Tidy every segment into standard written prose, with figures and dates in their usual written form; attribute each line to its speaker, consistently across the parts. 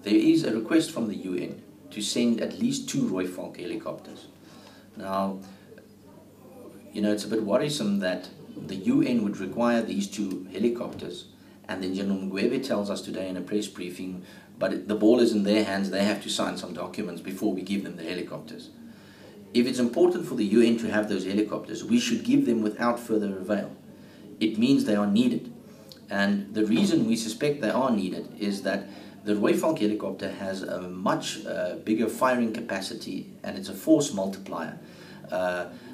Speaker 1: there is a request from the UN to send at least 2 Rooivalk helicopters. Now, it's a bit worrisome that the UN would require these 2 helicopters, and then General Mugwebe tells us today in a press briefing, but the ball is in their hands, they have to sign some documents before we give them the helicopters. If it's important for the UN to have those helicopters, we should give them without further avail. It means they are needed. And the reason we suspect they are needed is that the Rooivalk helicopter has a much bigger firing capacity, and it's a force multiplier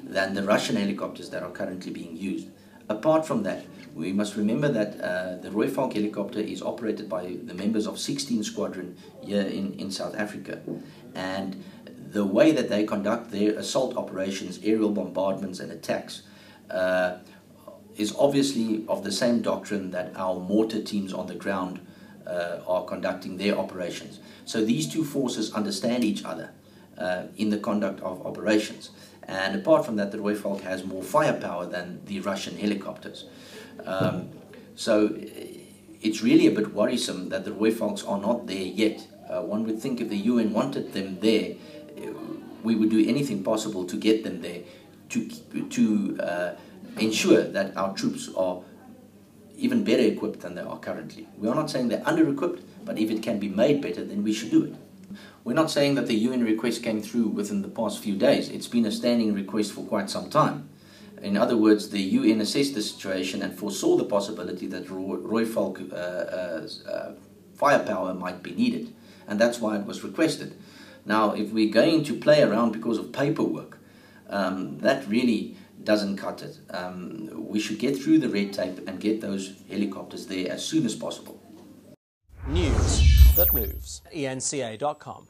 Speaker 1: than the Russian helicopters that are currently being used. Apart from that, we must remember that the Rooivalk helicopter is operated by the members of 16 Squadron here in South Africa. And the way that they conduct their assault operations, aerial bombardments and attacks, is obviously of the same doctrine that our mortar teams on the ground are conducting their operations. So these 2 forces understand each other in the conduct of operations. And apart from that, the Rooivalk has more firepower than the Russian helicopters. So it's really a bit worrisome that the Rooivalks are not there yet. One would think if the UN wanted them there, we would do anything possible to get them there to ensure that our troops are even better equipped than they are currently. We are not saying they're under-equipped, but if it can be made better, then we should do it. We're not saying that the UN request came through within the past few days. It's been a standing request for quite some time. In other words, the UN assessed the situation and foresaw the possibility that Rooivalk firepower might be needed. And that's why it was requested. Now, if we're going to play around because of paperwork, that really doesn't cut it. We should get through the red tape and get those helicopters there as soon as possible.
Speaker 2: News that moves. ENCA.com.